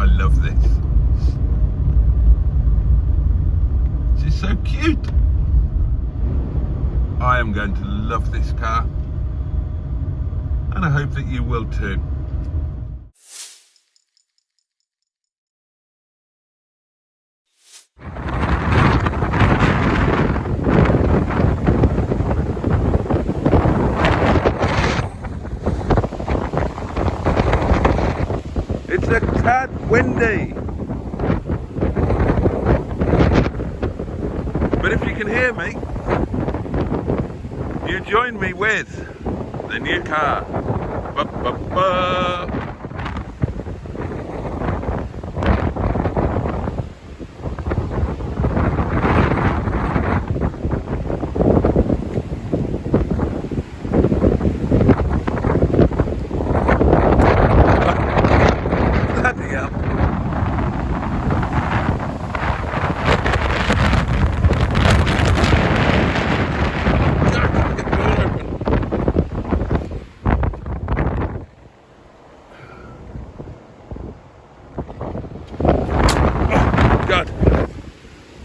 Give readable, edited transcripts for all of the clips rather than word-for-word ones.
I love this. She's so cute. I am going to love this car, and I hope that you will too. It's a tad windy, but if you can hear me, you join me with the new car. Ba-ba-ba.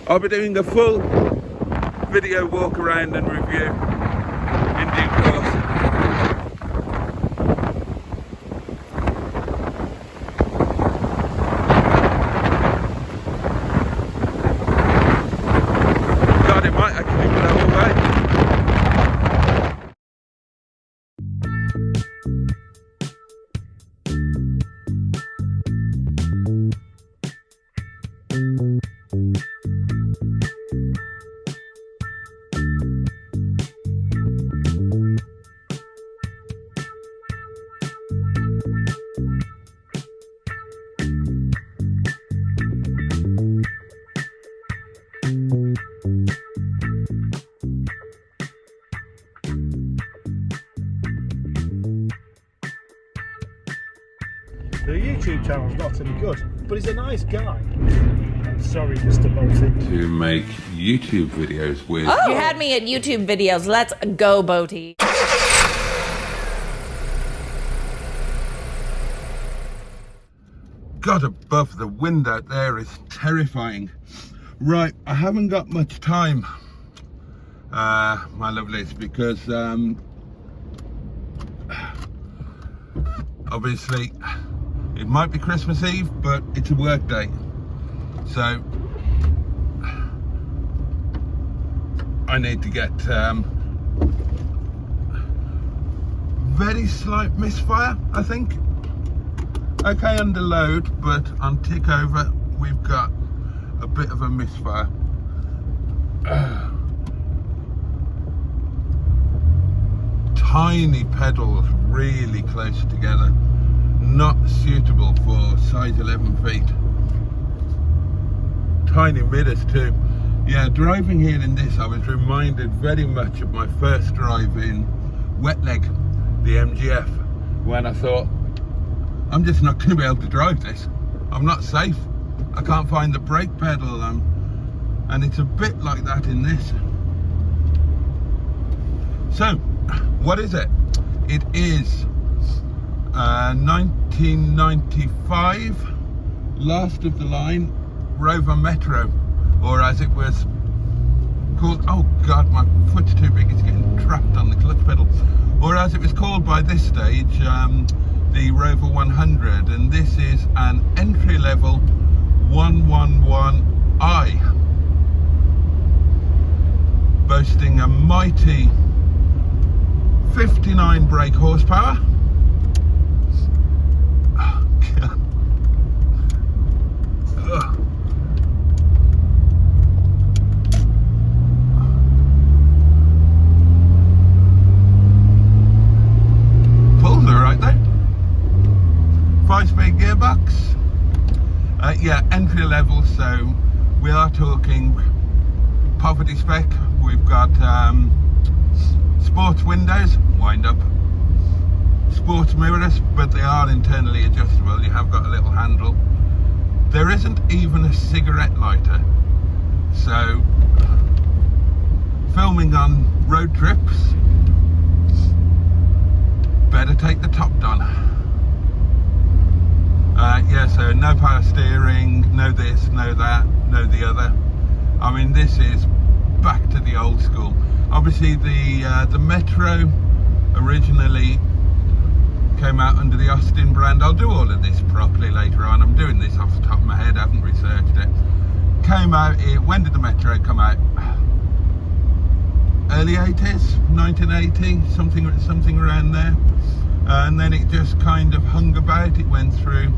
I'll be doing a full video walk around and review in due course. God, it might actually blow away. The YouTube channel's not any good, but he's a nice guy. Sorry, Mr. Boaty. To make YouTube videos with. Oh. You had me at YouTube videos. Let's go, Boaty. God above, the wind out there is terrifying. Right, I haven't got much time, my lovelies, because obviously it might be Christmas Eve, but it's a work day. So I need to get very slight misfire, I think. Okay, under load, but on tick over we've got a bit of a misfire. Tiny pedals really close together, not suitable for size 11 feet. Tiny mirrors too. Yeah, driving here in this, I was reminded very much of my first drive in Wet Leg, the MGF, when I thought, I'm just not going to be able to drive this. I'm not safe. I can't find the brake pedal, and it's a bit like that in this. So, what is it? It is 1995, last of the line Rover Metro, or as it was called, oh God, my foot's too big, it's getting trapped on the clutch pedal, or as it was called by this stage, the Rover 100, and this is an entry-level 111i, boasting a mighty 59 brake horsepower. Oh, God. Ugh. Pulls are right there. 5-speed gearbox. Yeah, entry level, so we are talking poverty spec. We've got sports windows, wind up, sports mirrors, but they are internally adjustable. You have got a little handle. There isn't even a cigarette lighter, so filming on road trips, better take the top down. Yeah, so no power steering, no this, no that, no the other. I mean, this is back to the old school. Obviously the Metro originally came out under the Austin brand. I'll do all of this properly later on. I'm doing this off the top of my head, I haven't researched it. Came out, when did the Metro come out? Early 80s, 1980, something around there. And then it just kind of hung about. It went through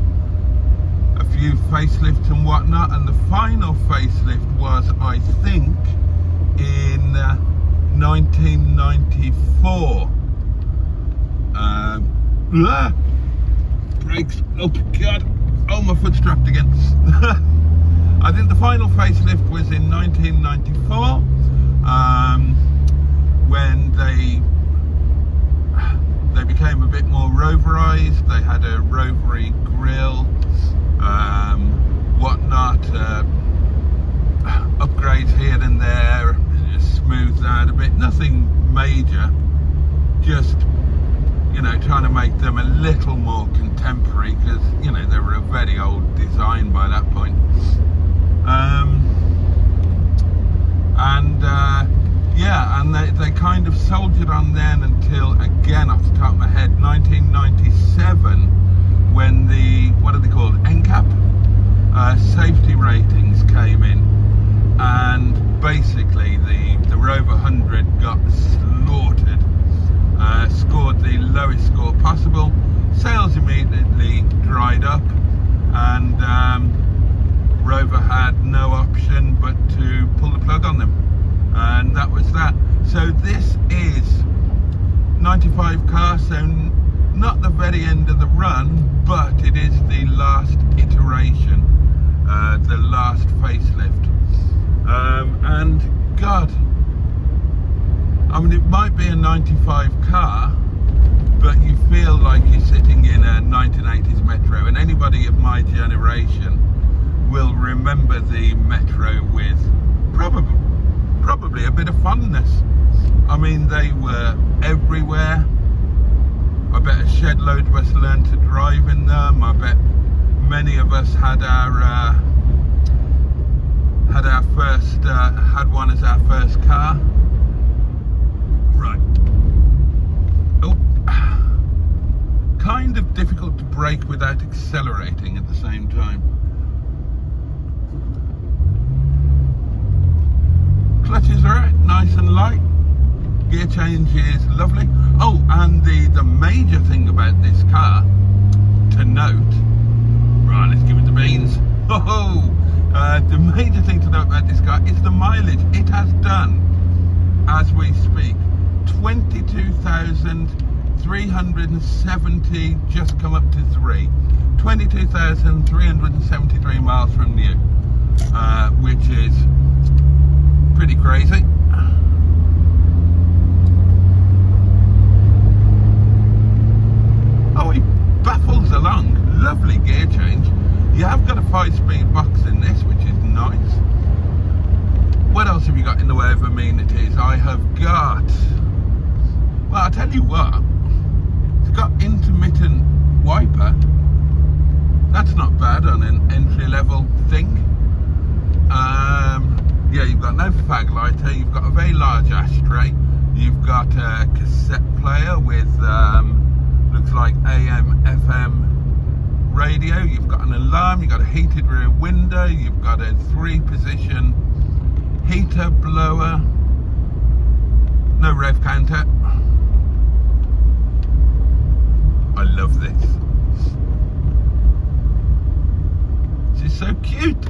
a few facelifts and whatnot, and the final facelift was, I think, in 1994. Brakes, oh god, oh my foot's trapped again. I think the final facelift was in 1994, when they became a bit more roverized. They had a rovery grille, whatnot, upgrades here and there, just smoothed out a bit, nothing major, just, you know, trying to make them a little more contemporary, because, you know, they were a very old design by that point. Yeah, and they kind of soldiered on then until, again, off the top of my head, 1997, when the, what are they called, NCAP safety ratings came in, and basically the Rover 100 got slaughtered, scored the lowest score possible. Sales immediately dried up, and Rover had no option but to pull the plug on them, and that was that. So this is 95 car, so not the very end of the run, but it is the last iteration, the last facelift. And God, I mean, it might be a 95 car, but you feel like you're sitting in a 1980s Metro, and anybody of my generation will remember the Metro with probably a bit of fondness. I mean, they were everywhere. I bet a shed load of us learned to drive in them. I bet many of us had one as our first car. Right. Oh, kind of difficult to brake without accelerating at the same time. Clutches are right, nice and light. Gear change is lovely. Oh, and the major thing about this car to note, right, let's give it the beans. The major thing to note about this car is the mileage. It has done, as we speak, 22,370, just come up to 22,373 miles from new, which is pretty crazy. Oh, he baffles along. Lovely gear change. You have got a 5-speed box in this, which is nice. What else have you got in the way of amenities? I have got, well, I'll tell you what, it's got intermittent wiper. That's not bad on an entry-level thing. Yeah, you've got no fag lighter, you've got a very large ashtray, you've got a cassette player with looks like AM, FM radio, you've got an alarm, you've got a heated rear window, you've got a 3-position heater, blower, no rev counter. I love this. This is so cute.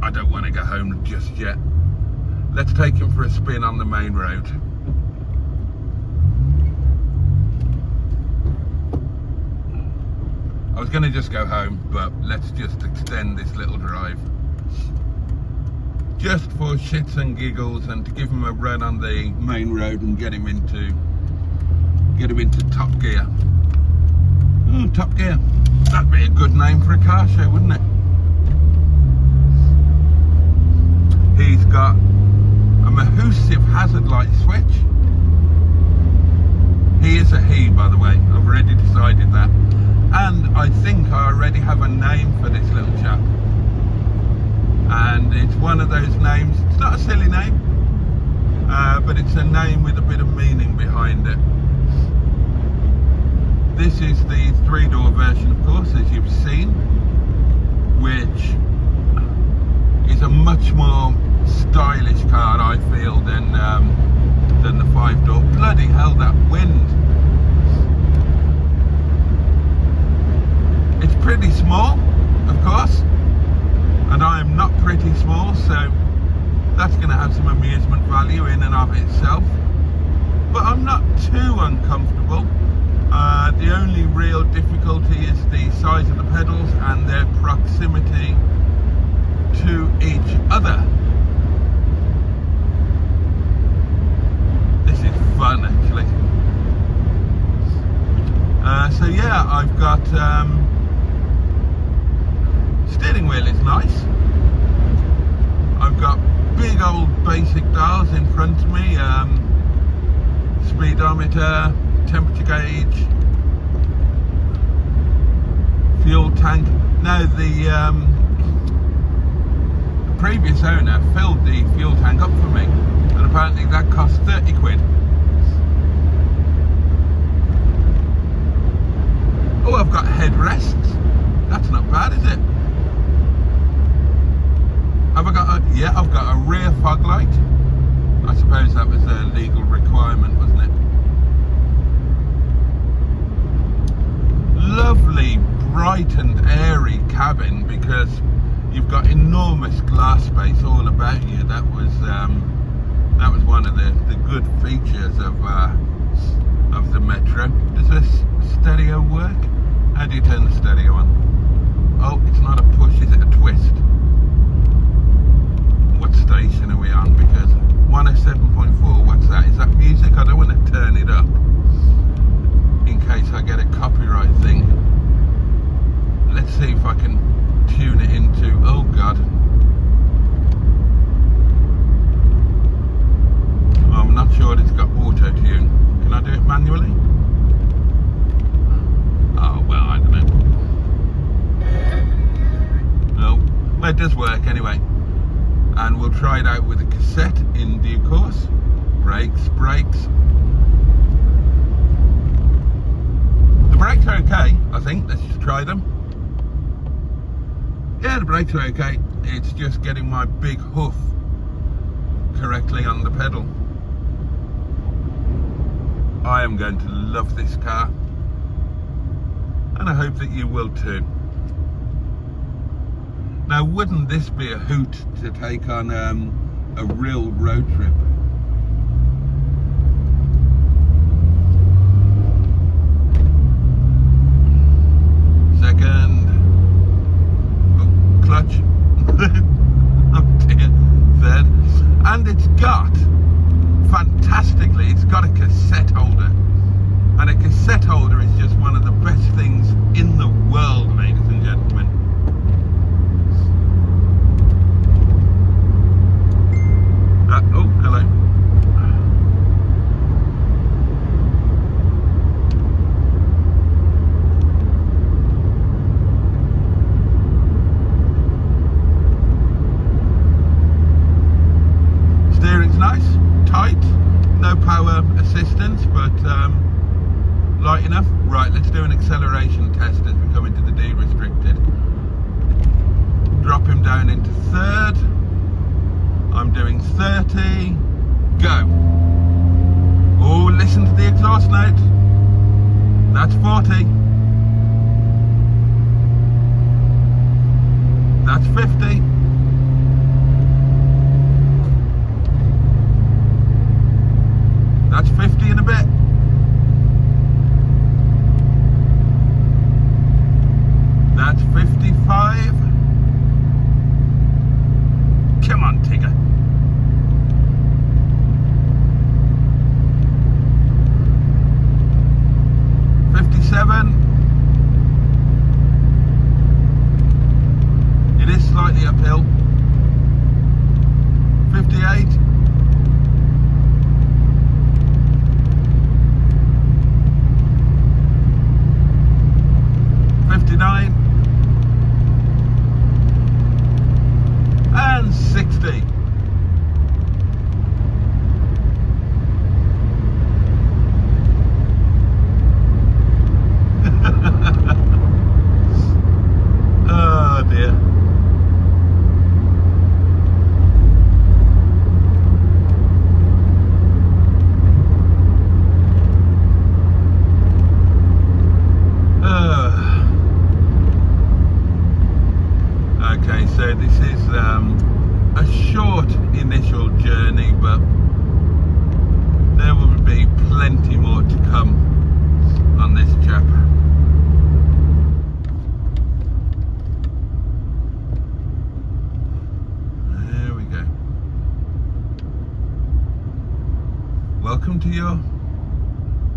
I don't want to go home just yet. Let's take him for a spin on the main road. I was going to just go home, but let's just extend this little drive. Just for shits and giggles, and to give him a run on the main road and get him into top gear. Ooh, Top Gear. That'd be a good name for a car show, wouldn't it? He's got a Mahusive hazard light switch. by the way. I've already decided that. And I think I already have a name for this little chap. And it's one of those names, it's not a silly name, but it's a name with a bit of meaning behind it. This is the 3-door version, of course, as you've seen, which is a much more stylish car, I feel, than the 5-door. Bloody hell, that wind! It's pretty small, of course, and I am not pretty small, so that's going to have some amusement value in and of itself. But I'm not too uncomfortable. The only real difficulty is the size of the pedals and their proximity to each other. This is fun, actually. So yeah, I've got steering wheel is nice. I've got big old basic dials in front of me, speedometer, temperature gauge, fuel tank. Now the previous owner filled the fuel tank up for me, and apparently that cost 30 quid. Oh, I've got headrests. That's not bad, is it? Have I got a, yeah, I've got a rear fog light. I suppose that was a legal requirement, wasn't it? Lovely, bright and airy cabin, because you've got enormous glass space all about you. That was one of the good features of the Metro. Does this stereo work? How do you turn the stereo on? Oh, it's not a push, is it a twist? What station are we on? Because 107.4, what's that? Is that music? I don't want to turn it up in case I get a copyright thing. Let's see if I can tune it into, oh god. I'm not sure it's got auto tune. Can I do it manually? Oh, well, I don't know. No, well, it does work anyway. And we'll try it out with a cassette in due course. Brakes. The brakes are okay, I think. Let's just try them. Yeah, the brakes are okay. It's just getting my big hoof correctly on the pedal. I am going to love this car, and I hope that you will too. Now, wouldn't this be a hoot to take on a real road trip? Second. Oh, clutch. Oh dear. Third. And it's got, fantastically, it's got a cassette holder. And a cassette holder is just one of the best things in the world, ladies and gentlemen. Oh, hello. Steering's nice, tight, no power assistance, but light enough. Right, let's do an acceleration test as we come into the D-restricted. Drop him down into third. I'm doing 30, go. Oh, listen to the exhaust note. That's 40. That's 50. That's 50 and a bit. That's 55. Come on, Tigger. It is slightly uphill. 58.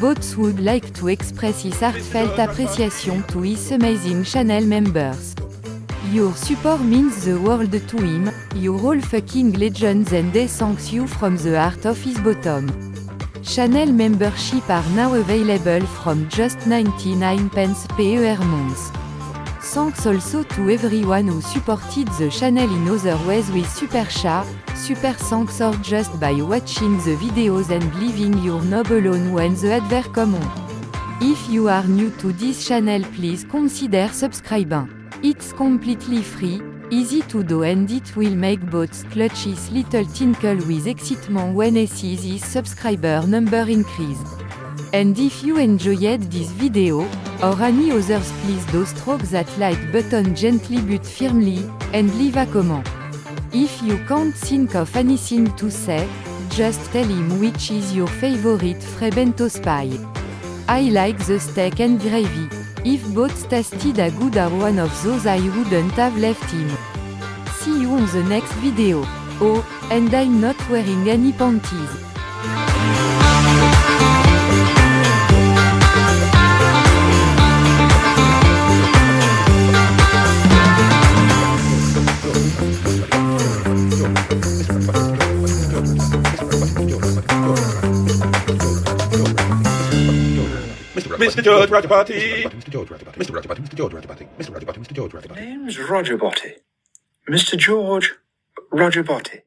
Boats would like to express his heartfelt appreciation to his amazing channel members. Your support means the world to him, you're all fucking legends and he thanks you from the heart of his bottom. Channel membership are now available from just 99 pence per month. Thanks also to everyone who supported the channel in other ways with super chat, super thanks or just by watching the videos and leaving your knob alone when the advert come on. If you are new to this channel, please consider subscribing. It's completely free, easy to do, and it will make Boats clutch his little tinkle with excitement when he sees his subscriber number increase. And if you enjoyed this video, or any others, please do stroke that like button gently but firmly, and leave a comment. If you can't think of anything to say, just tell him which is your favorite Frebento spy. I like the steak and gravy. If both tasted a good or one of those, I wouldn't have left him. See you on the next video. Oh, and I'm not wearing any panties. Mr. George Rajapati. Mr. George Rajapati. Mr. Rajapati. Mr. George Rajapati. Mr. Rajapati. Mr. George Rajapati. Name's Roger Botti. Mr. George Roger Botti.